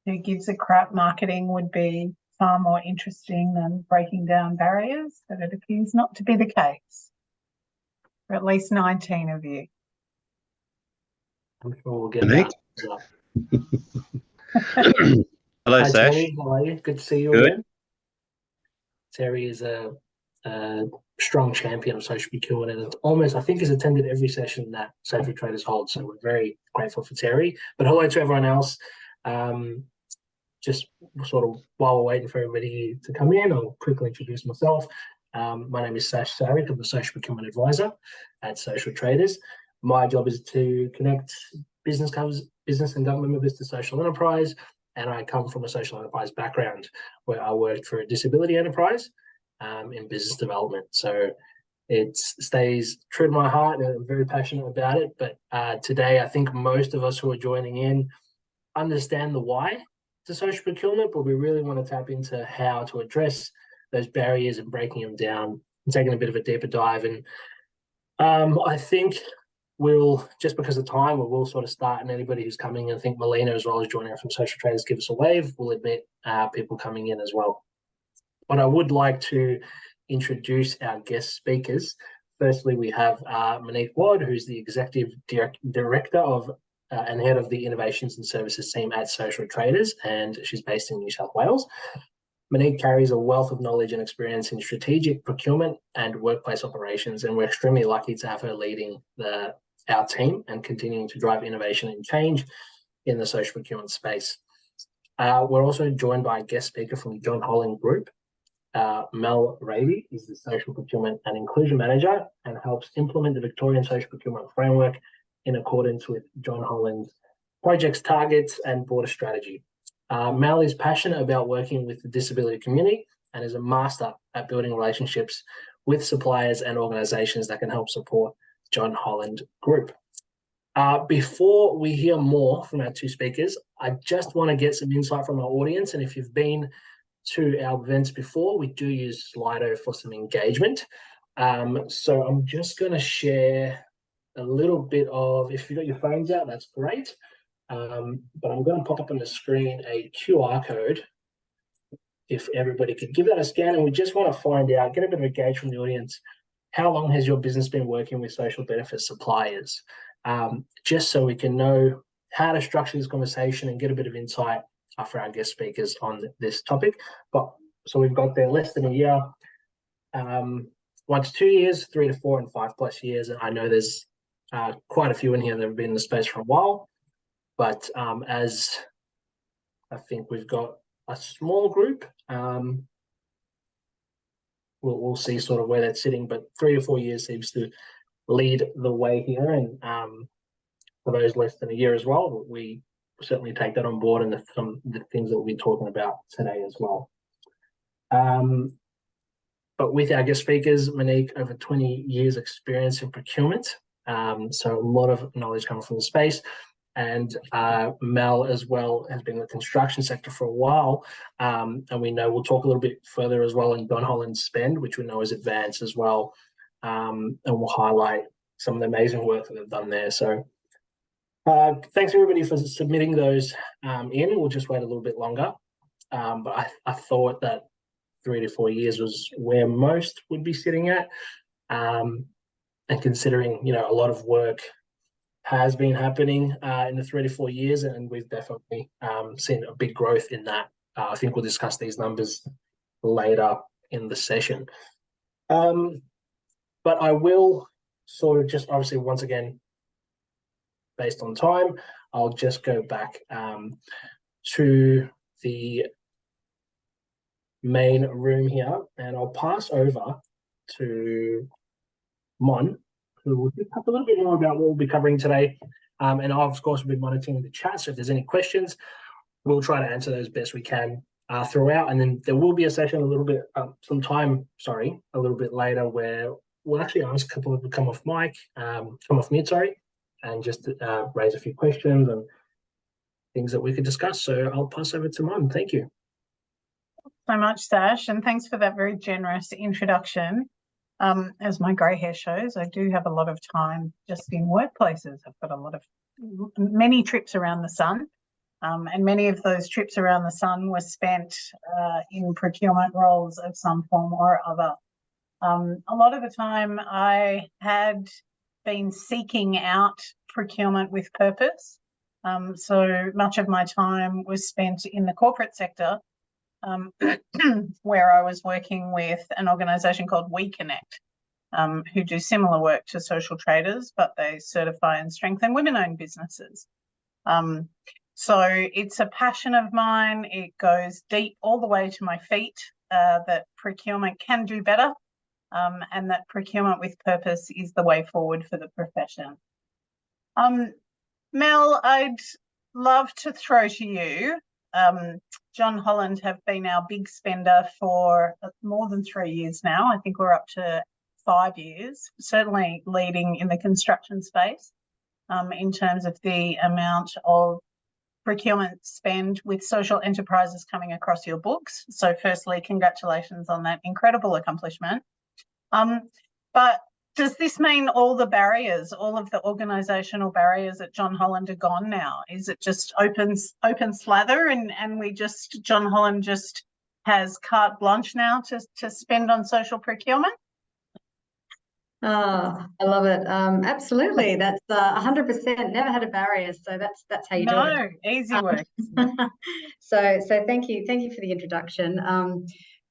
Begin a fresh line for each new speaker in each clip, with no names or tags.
who gives a crap marketing would be far more interesting than breaking down barriers, but it appears not to be the case for at least 19 of you.
I'm sure we'll get
Monique?
that.
Hello,
Hi,
Sash.
Terry. How are you? Good to see you
Good.
again. Terry is a strong champion of social procurement, and almost, I think, has attended every session that Social Traders hold. So we're very grateful for Terry. But hello to everyone else. Just sort of while we're waiting for everybody to come in, I'll quickly introduce myself. My name is Sash Sarik. I'm the Social Procurement Advisor at Social Traders. My job is to connect business and government members to social enterprise, and I come from a social enterprise background where I worked for a disability enterprise in business development. So it stays true to my heart, and I'm very passionate about it. But today, I think most of us who are joining in understand the why to social procurement, but we really want to tap into how to address those barriers and breaking them down and taking a bit of a deeper dive. And I think we'll, just because of time, we'll sort of start, and anybody who's coming, I think Melina as well is joining us from Social Traders, give us a wave. We'll admit people coming in as well. But I would like to introduce our guest speakers. Firstly, we have Monique Ward, who's the Executive Director of and Head of the Innovations and Services team at Social Traders, and she's based in New South Wales. Monique carries a wealth of knowledge and experience in strategic procurement and workplace operations, and we're extremely lucky to have her leading our team and continuing to drive innovation and change in the social procurement space. We're also joined by a guest speaker from John Holland Group. Mel Raby is the Social Procurement and Inclusion Manager and helps implement the Victorian Social Procurement Framework in accordance with John Holland's project's targets and broader strategy. Mel is passionate about working with the disability community and is a master at building relationships with suppliers and organisations that can help support John Holland Group. Before we hear more from our two speakers, I just want to get some insight from our audience. And if you've been to our events before, we do use Slido for some engagement. So I'm just going to share a little bit of, if you've got your phones out, that's great. But I'm going to pop up on the screen a QR code. If everybody could give that a scan, and we just want to find out, get a bit of a gauge from the audience, how long has your business been working with social benefit suppliers? Just so we can know how to structure this conversation and get a bit of insight for our guest speakers on this topic. But so we've got there less than a year, 1 to 2 years, 3 to 4, and 5+ years. And I know there's quite a few in here that have been in the space for a while. But as I think we've got a small group, we'll see sort of where that's sitting. But 3 to 4 years seems to lead the way here. And for those less than a year as well, we certainly take that on board, and the things that we'll be talking about today as well. But with our guest speakers, Monique, over 20 years experience in procurement, so a lot of knowledge coming from the space. And Mel as well has been in the construction sector for a while, and we know we'll talk a little bit further as well in John Holland's spend, which we know is advanced as well, and we'll highlight some of the amazing work that they've done there. So thanks everybody for submitting those in. We'll just wait a little bit longer, but I thought that 3 to 4 years was where most would be sitting at, and considering, you know, a lot of work has been happening in the 3 to 4 years, and we've definitely seen a big growth in that. I think we'll discuss these numbers later in the session. But I will sort of just, obviously, once again, based on time, I'll just go back to the main room here, and I'll pass over to Mon, who will talk a little bit more about what we'll be covering today. And I've, of course, been monitoring the chat, so if there's any questions, we'll try to answer those best we can throughout. And then there will be a session a little bit later where we'll actually ask a couple of people to come off mute, and just raise a few questions and things that we could discuss. So I'll pass over to Mon. Thank you.
So much, Sash, and thanks for that very generous introduction. As my grey hair shows, I do have a lot of time just in workplaces. I've got many trips around the sun, And many of those trips around the sun were spent in procurement roles of some form or other. A lot of the time I had been seeking out procurement with purpose. So much of my time was spent in the corporate sector, where I was working with an organisation called WeConnect, who do similar work to Social Traders, but they certify and strengthen women-owned businesses. So it's a passion of mine. It goes deep all the way to my feet, that procurement can do better, and that procurement with purpose is the way forward for the profession. Mel, I'd love to throw to you. John Holland have been our big spender for more than 3 years now. I think we're up to 5 years, certainly leading in the construction space, in terms of the amount of procurement spend with social enterprises coming across your books. So firstly, congratulations on that incredible accomplishment. But does this mean all the barriers, all of the organisational barriers at John Holland are gone now? Is it just open slather and John Holland just has carte blanche now to spend on social procurement?
Oh, I love it. Absolutely. That's 100%. Never had a barrier, so that's how you do it.
No, easy work.
So thank you for the introduction.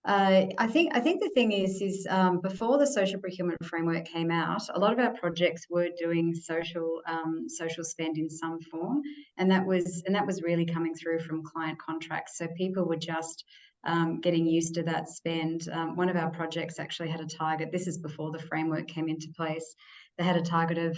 I think the thing is before the social procurement framework came out, a lot of our projects were doing social spend in some form, and that was really coming through from client contracts. So people were just getting used to that spend. One of our projects actually had a target. This is before the framework came into place. They had a target of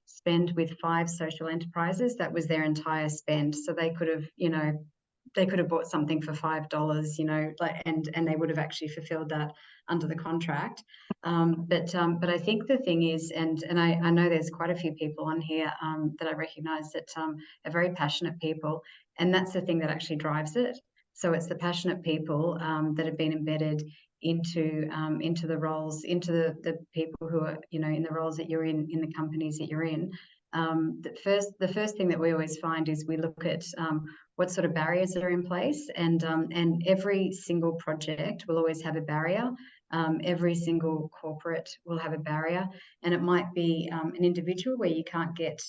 spend with 5 social enterprises. That was their entire spend. So they could have bought something for $5, and they would have actually fulfilled that under the contract. But I think the thing is, and I know there's quite a few people on here that I recognise that are very passionate people, and that's the thing that actually drives it. So it's the passionate people that have been embedded into the roles, into the people who are in the roles that you're in the companies that you're in. The first thing that we always find is we look at what sort of barriers are in place, and every single project will always have a barrier. Every single corporate will have a barrier, and it might be an individual where you can't get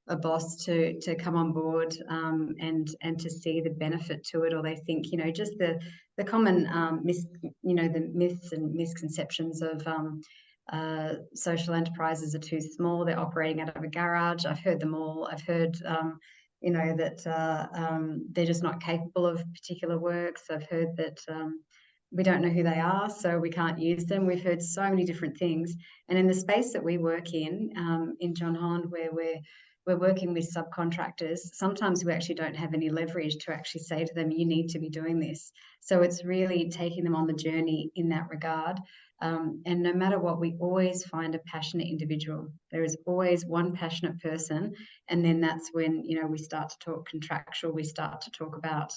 a boss to come on board and to see the benefit to it, or they think just the common the myths and misconceptions of social enterprises are too small, they're operating out of a garage. I've heard them all. I've heard that they're just not capable of particular works. I've heard that we don't know who they are, so we can't use them. We've heard so many different things. And in the space that we work in John Holland, where we're working with subcontractors, sometimes we actually don't have any leverage to actually say to them, you need to be doing this. So it's really taking them on the journey in that regard. And no matter what, we always find a passionate individual. There is always one passionate person. And then that's when, we start to talk contractual, we start to talk about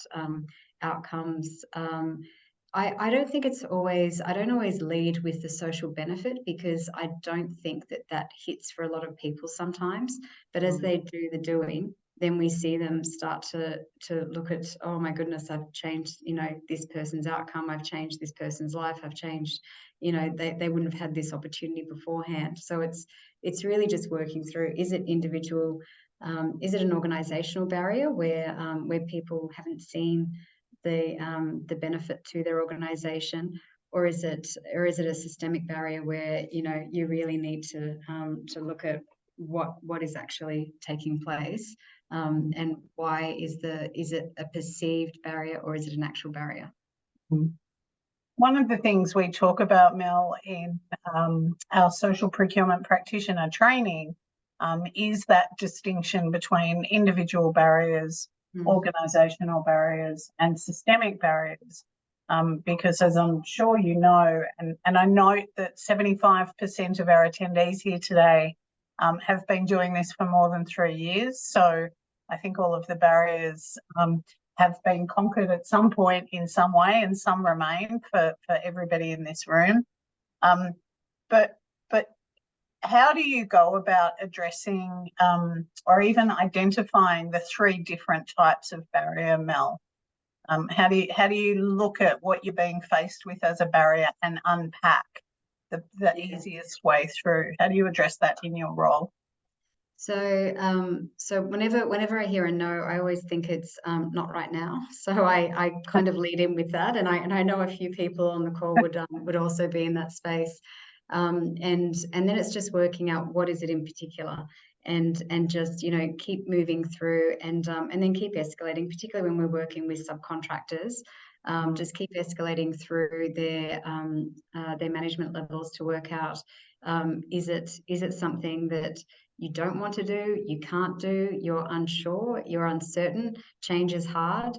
outcomes. I don't think I don't always lead with the social benefit, because I don't think that hits for a lot of people sometimes. But as they do the doing, then we see them start to look at, oh my goodness, I've changed, this person's outcome, I've changed this person's life, I've changed, they wouldn't have had this opportunity beforehand. So it's really just working through, is it individual, is it an organisational barrier where people haven't seen the benefit to their organisation, or is it a systemic barrier where you really need to look at what is actually taking place, and why is it a perceived barrier, or is it an actual barrier?
One of the things we talk about, Mel, in our social procurement practitioner training is that distinction between individual barriers, organisational barriers, and systemic barriers. Because as I'm sure you know, and I note that 75% of our attendees here today have been doing this for more than 3 years. So I think all of the barriers have been conquered at some point in some way, and some remain for everybody in this room. But how do you go about addressing or even identifying the 3 different types of barrier, Mel? How do you look at what you're being faced with as a barrier and unpack the easiest way through? How do you address that in your role?
So whenever I hear a no, I always think it's not right now. So I kind of lead in with that, and I know a few people on the call would also be in that space, and then it's just working out what is it in particular, and just keep moving through, and then keep escalating, particularly when we're working with subcontractors. Just keep escalating through their management levels to work out, is it something that you don't want to do, you can't do, you're unsure, you're uncertain, change is hard.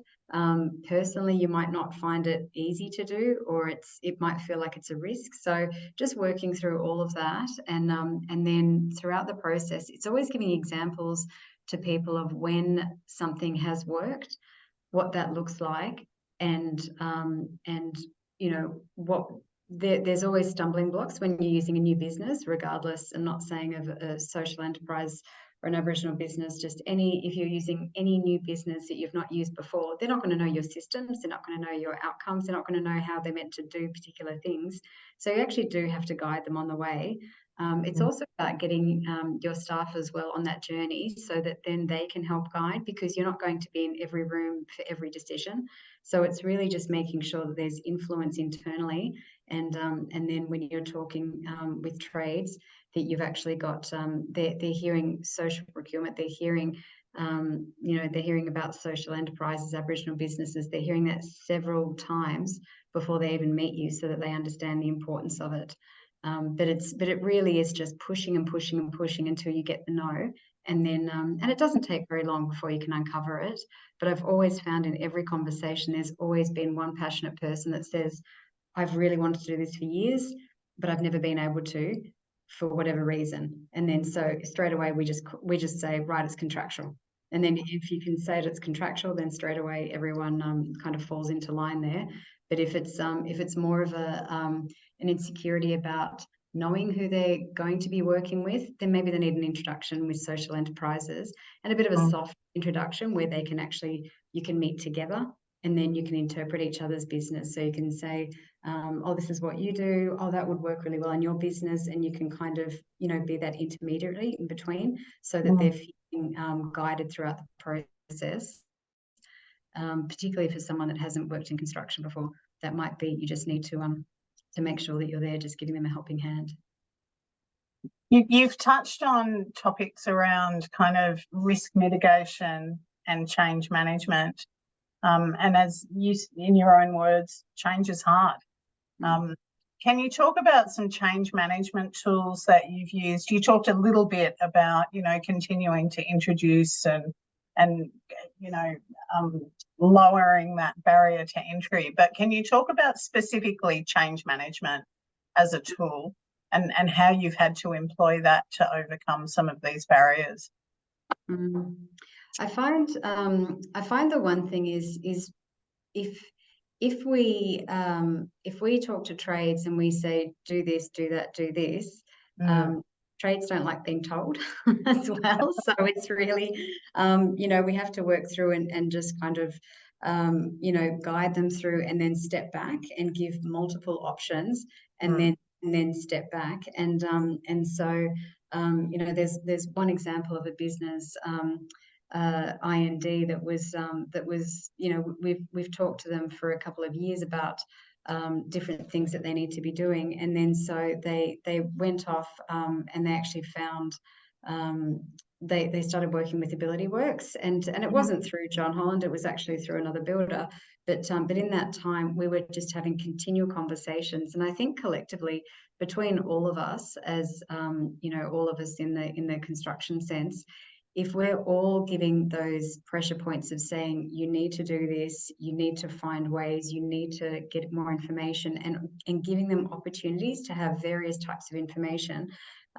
Personally, you might not find it easy to do, or it might feel like it's a risk. So just working through all of that, and then throughout the process, it's always giving examples to people of when something has worked, what that looks like, and what there's always stumbling blocks when you're using a new business, regardless. I'm not saying of a social enterprise or an Aboriginal business, just if you're using any new business that you've not used before, they're not going to know your systems, they're not going to know your outcomes, they're not going to know how they're meant to do particular things. So you actually do have to guide them on the way. It's also about getting your staff as well on that journey, so that then they can help guide, because you're not going to be in every room for every decision. So it's really just making sure that there's influence internally, and then when you're talking with trades, that you've actually got they're hearing social procurement, they're hearing they're hearing about social enterprises, Aboriginal businesses, they're hearing that several times before they even meet you, so that they understand the importance of it. But it really is just pushing and pushing and pushing until you get the no, and then and it doesn't take very long before you can uncover it. But I've always found in every conversation, there's always been one passionate person that says, I've really wanted to do this for years, but I've never been able to, for whatever reason. And then so straight away we just say, right, it's contractual. And then if you can say that it's contractual, then straight away everyone kind of falls into line there. But if it's more of an insecurity about knowing who they're going to be working with, then maybe they need an introduction with social enterprises, and a bit of a soft introduction where you can meet together, and then you can interpret each other's business. So you can say, oh, this is what you do. Oh, that would work really well in your business. And you can kind of, be that intermediary in between, so that they're feeling guided throughout the process. Particularly for someone that hasn't worked in construction before, that might be, you just need to make sure that you're there, just giving them a helping hand.
You've touched on topics around kind of risk mitigation and change management. And as you, in your own words, change is hard. Can you talk about some change management tools that you've used? You talked a little bit about, continuing to introduce and lowering that barrier to entry. But can you talk about specifically change management as a tool, and how you've had to employ that to overcome some of these barriers?
I find the one thing is if we talk to trades and we say, do this, do that, do this, trades don't like being told as well. So it's really, we have to work through and just kind of, guide them through, and then step back and give multiple options, and then step back. And so, there's one example of a business, IND, that was we've talked to them for a couple of years about different things that they need to be doing, and then so they went off and they actually found they started working with Ability Works, and it wasn't through John Holland, it was actually through another builder, but in that time we were just having continual conversations, and I think collectively between all of us, as all of us in the construction sense, if we're all giving those pressure points of saying, you need to do this, you need to find ways, you need to get more information, and giving them opportunities to have various types of information,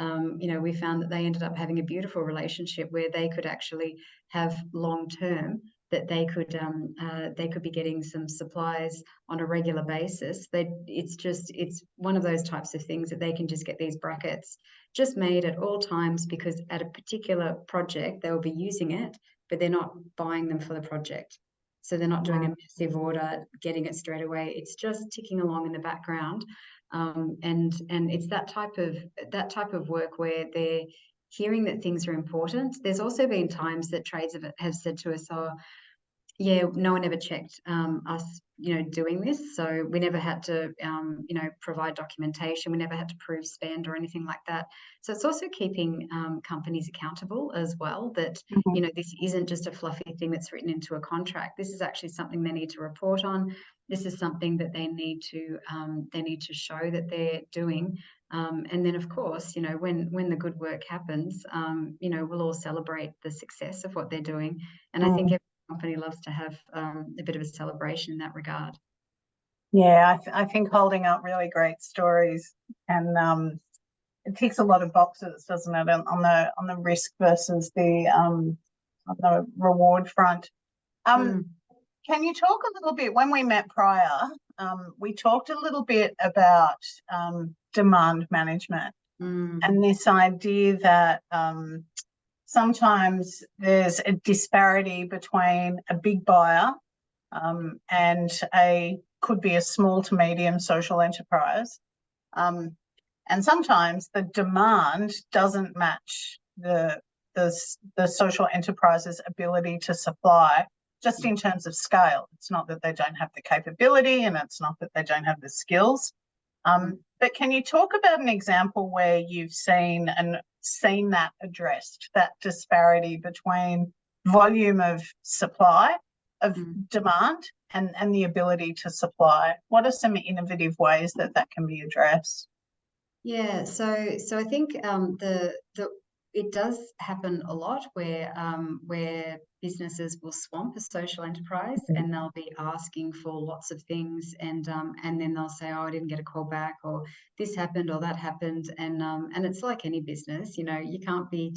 we found that they ended up having a beautiful relationship where they could actually have long-term, that they could be getting some supplies on a regular basis. It's one of those types of things that they can just get these brackets just made at all times because at a particular project they will be using it, but they're not buying them for the project. So they're not doing a massive order, getting it straight away. It's just ticking along in the background. And it's that type of work where they're hearing that things are important. There's also been times that trades have said to us, "Oh, yeah, no one ever checked us, doing this. So we never had to, provide documentation. We never had to prove spend or anything like that." So it's also keeping companies accountable as well, that, this isn't just a fluffy thing that's written into a contract. This is actually something they need to report on. This is something that they need to show that they're doing. And then, of course, when the good work happens, we'll all celebrate the success of what they're doing. And I think company loves to have a bit of a celebration in that regard.
Yeah, I think holding up really great stories, and it ticks a lot of boxes, doesn't it, on the risk versus on the reward front. Can you talk a little bit, when we met prior, we talked a little bit about demand management and this idea that sometimes there's a disparity between a big buyer and could be a small to medium social enterprise. And sometimes the demand doesn't match the social enterprise's ability to supply, just in terms of scale. It's not that they don't have the capability, and it's not that they don't have the skills. But can you talk about an example where you've seen that addressed, that disparity between volume of supply, of demand, and the ability to supply? What are some innovative ways that can be addressed?
Yeah, so I think it does happen a lot where businesses will swamp a social enterprise and they'll be asking for lots of things, and then they'll say, "Oh, I didn't get a call back," or "This happened," or "That happened," and it's like any business, you can't be.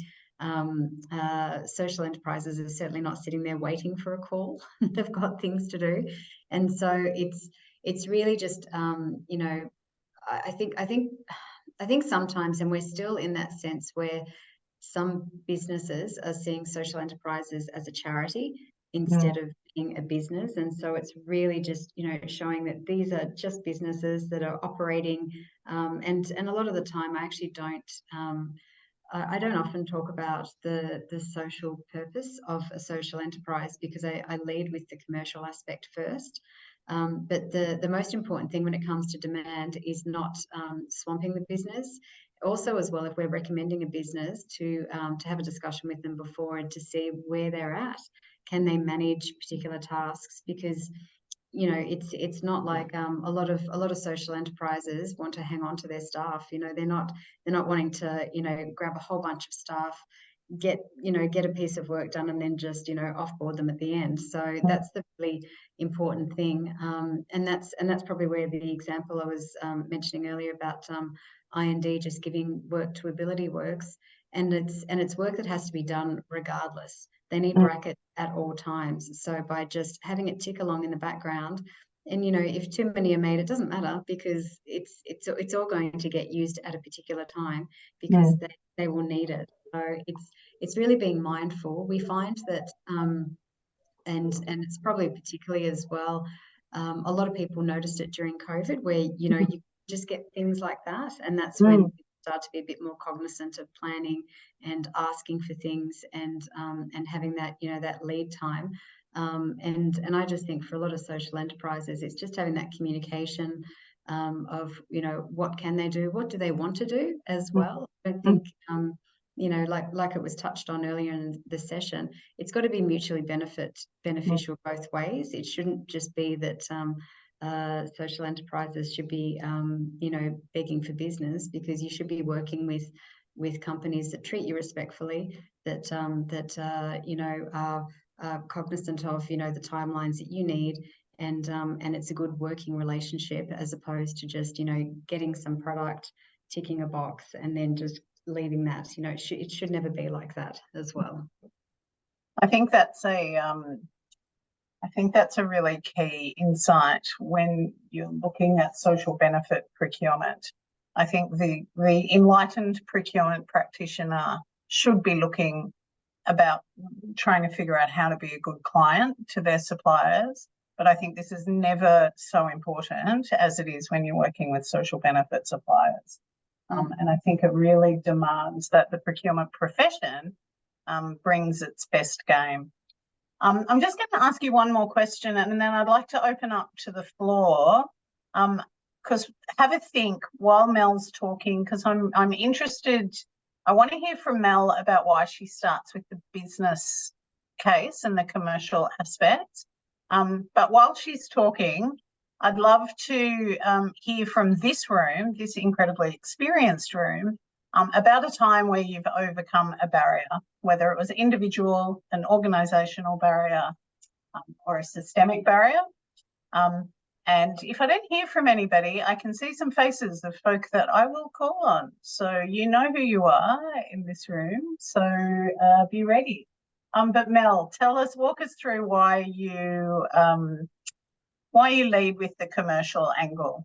Social enterprises are certainly not sitting there waiting for a call. They've got things to do, and so it's really just I think sometimes, and we're still in that sense where some businesses are seeing social enterprises as a charity instead of being a business. And so it's really just, showing that these are just businesses that are operating. And a lot of the time, I actually I don't often talk about the social purpose of a social enterprise, because I lead with the commercial aspect first. But the most important thing when it comes to demand is not swamping the business. Also, as well, if we're recommending a business, to have a discussion with them before and to see where they're at. Can they manage particular tasks? Because it's not like a lot of social enterprises want to hang on to their staff. They're not wanting to grab a whole bunch of staff, get a piece of work done, and then just offboard them at the end. So that's the really important thing, and that's probably where the example I was mentioning earlier about I&D just giving work to Ability works, and it's work that has to be done regardless. They need brackets at all times. So by just having it tick along in the background, and if too many are made, it doesn't matter, because it's all going to get used at a particular time, because they will need it. So it's really being mindful. We find that, and it's probably particularly as well, a lot of people noticed it during COVID, where you just get things like that, and that's when people start to be a bit more cognizant of planning and asking for things, and having that that lead time. And I just think for a lot of social enterprises, it's just having that communication of what can they do, what do they want to do as well. I think like it was touched on earlier in the session, it's got to be mutually beneficial both ways. It shouldn't just be that social enterprises should be begging for business, because you should be working with companies that treat you respectfully, that are cognizant of the timelines that you need, and it's a good working relationship, as opposed to just getting some product, ticking a box, and then just leaving that. It should never be like that as well.
I think that's a really key insight when you're looking at social benefit procurement. I think the enlightened procurement practitioner should be looking about trying to figure out how to be a good client to their suppliers. But I think this is never so important as it is when you're working with social benefit suppliers. And I think it really demands that the procurement profession brings its best game. I'm just going to ask you one more question, and then I'd like to open up to the floor. Because have a think while Mel's talking, because I'm interested. I want to hear from Mel about why she starts with the business case and the commercial aspects. But while she's talking, I'd love to hear from this room, this incredibly experienced room, about a time where you've overcome a barrier, whether it was individual, an organisational barrier, or a systemic barrier. And if I don't hear from anybody, I can see some faces of folk that I will call on. So you know who you are in this room, so be ready. But Mel, walk us through why you lead with the commercial angle.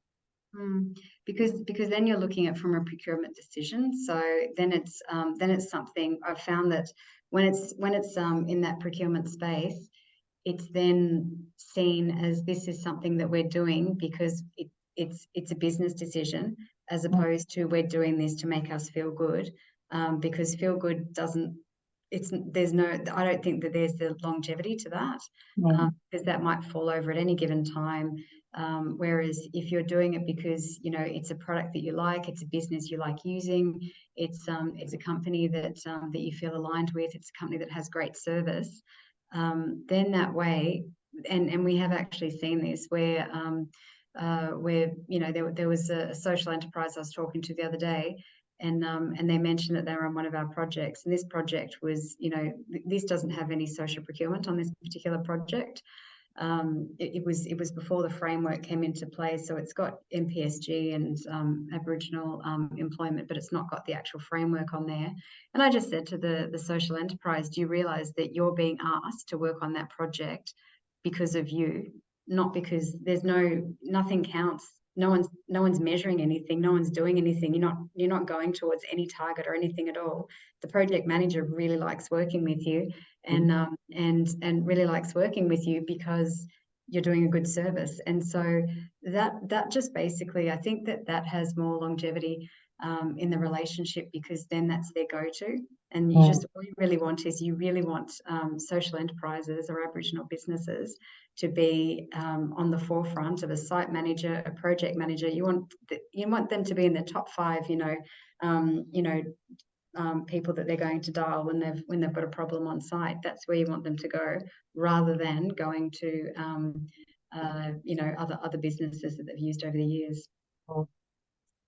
Because then you're looking at from a procurement decision. So then it's something I've found that when it's in that procurement space, it's then seen as this is something that we're doing because it's a business decision, as opposed to we're doing this to make us feel good, because feel good doesn't. I don't think that there's the longevity to that, because that might fall over at any given time. Whereas if you're doing it because it's a product that you like, it's a business you like using, it's a company that you feel aligned with, it's a company that has great service, then that way, and we have actually seen this where there was a social enterprise I was talking to the other day. And they mentioned that they were on one of our projects, and this project was, this doesn't have any social procurement on this particular project. It was before the framework came into play, so it's got MPSG and Aboriginal employment, but it's not got the actual framework on there. And I just said to the social enterprise, do you realise that you're being asked to work on that project because of you, not because nothing counts. No one's measuring anything. No one's doing anything. You're not going towards any target or anything at all. The project manager really likes working with you, and really likes working with you because you're doing a good service. And so that just basically, I think that has more longevity in the relationship, because then that's their go-to. And all you really want is social enterprises or Aboriginal businesses to be on the forefront of a site manager, a project manager. You want them to be in the top 5, people that they're going to dial when they've got a problem on site. That's where you want them to go, rather than going to other businesses that they've used over the years.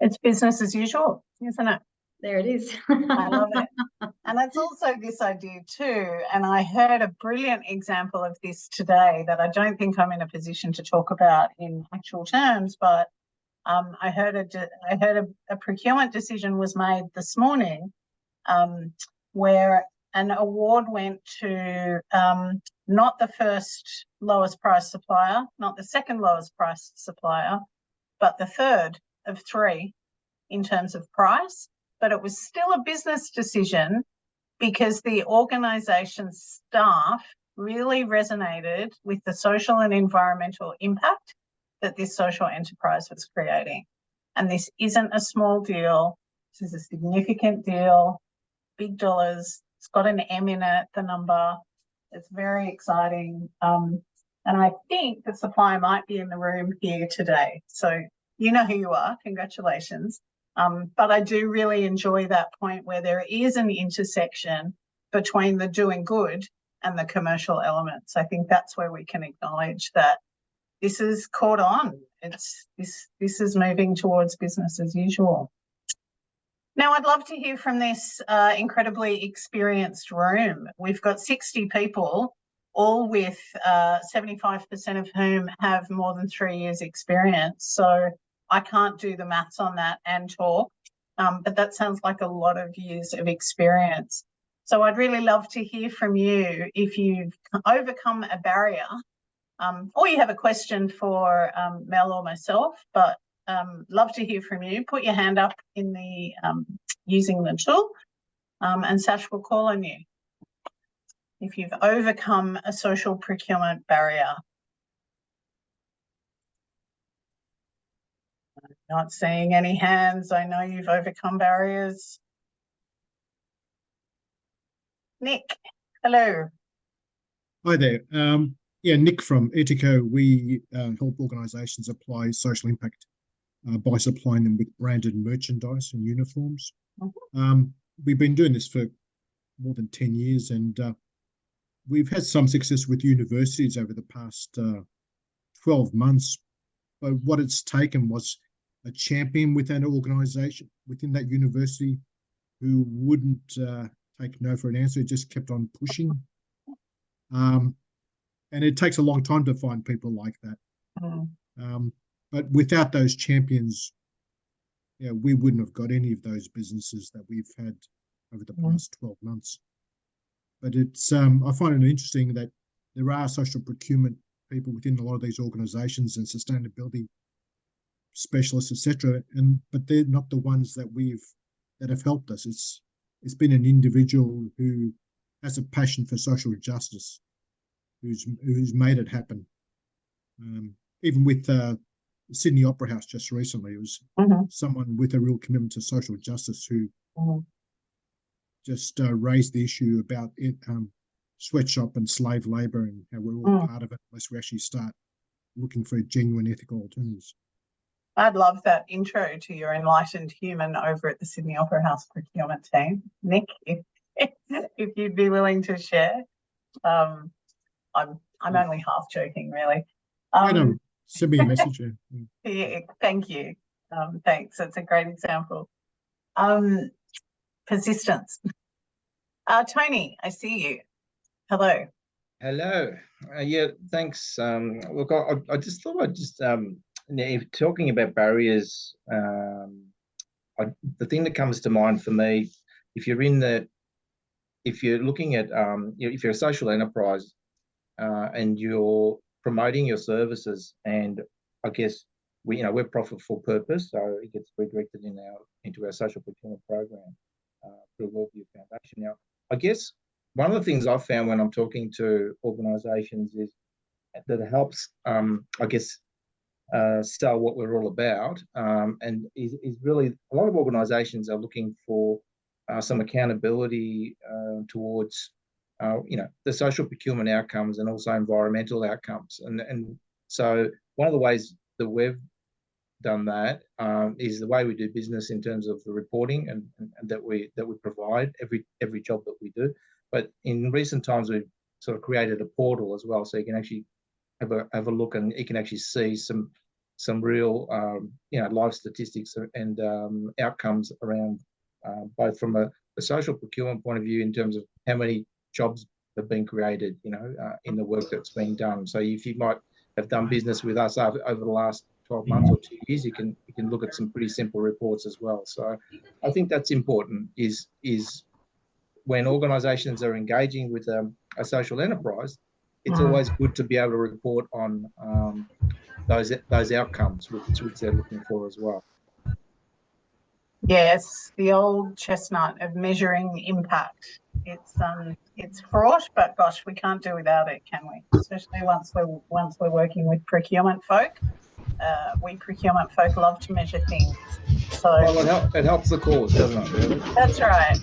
It's business as usual, isn't it?
There it is.
I love it. And it's also this idea too, and I heard a brilliant example of this today that I don't think I'm in a position to talk about in actual terms, but I heard a procurement decision was made this morning, where an award went to not the first lowest price supplier, not the second lowest price supplier, but the third of 3 in terms of price. But it was still a business decision because the organisation's staff really resonated with the social and environmental impact that this social enterprise was creating. And this isn't a small deal. This is a significant deal, big dollars. It's got an M in it, the number. It's very exciting. And I think the supplier might be in the room here today. So you know who you are. Congratulations. But I do really enjoy that point where there is an intersection between the doing good and the commercial elements. I think that's where we can acknowledge that this is caught on. This is moving towards business as usual. Now, I'd love to hear from this incredibly experienced room. We've got 60 people, all with 75% of whom have more than 3 years experience. So I can't do the maths on that and talk, but that sounds like a lot of years of experience. So I'd really love to hear from you if you've overcome a barrier, or you have a question for Mel or myself, but love to hear from you. Put your hand up in the using the tool, and Sash will call on you if you've overcome a social procurement barrier. Not seeing any hands. I know you've overcome barriers. Nick, hello.
Hi there. Yeah, Nick from Etico. We help organisations apply social impact by supplying them with branded merchandise and uniforms. We've been doing this for more than 10 years, and we've had some success with universities over the past 12 months. But what it's taken was a champion within an organisation, within that university, who wouldn't take no for an answer, just kept on pushing. And it takes a long time to find people like that. But without those champions, yeah, we wouldn't have got any of those businesses that we've had over the past 12 months. But it's I find it interesting that there are social procurement people within a lot of these organisations and sustainability specialists, etc. But they're not the ones that have helped us. It's been an individual who has a passion for social justice, who's made it happen. Even with Sydney Opera House just recently, it was someone with a real commitment to social justice who just raised the issue about it, sweatshop and slave labour, and how we're all part of it unless we actually start looking for genuine ethical alternatives.
I'd love that intro to your enlightened human over at the Sydney Opera House procurement team. Nick, if you'd be willing to share. I'm only half joking, really.
No, send me a message.
Yeah, thank you. Thanks. That's a great example. Persistence. Tony, I see you. Hello.
Hello. Yeah, thanks. Look, I just thought I'd just if talking about barriers, the thing that comes to mind for me, if you're looking at if you're a social enterprise and you're promoting your services, and I guess we're profit for purpose, so it gets redirected into our social procurement program through Worldview Foundation. Now, I guess one of the things I've found when I'm talking to organisations is that it helps, I guess, sell what we're all about, and is really a lot of organisations are looking for some accountability towards the social procurement outcomes and also environmental outcomes, and so one of the ways that we've done that is the way we do business in terms of the reporting and that we provide every job that we do. But in recent times, we've sort of created a portal as well, so you can actually have a look, and you can actually see some real live statistics and outcomes around both from a social procurement point of view in terms of how many jobs have been created, in the work that's being done. So if you might have done business with us over the last 12 months or 2 years, you can look at some pretty simple reports as well. So I think that's important, is when organisations are engaging with a social enterprise, it's always good to be able to report on those outcomes which they're looking for as well.
Yes, the old chestnut of measuring impact. It's fraught, but gosh, we can't do without it, can we? Especially once we're working with procurement folk. We procurement folk love to measure things. So
well, it helps the cause, doesn't it? Really?
That's right.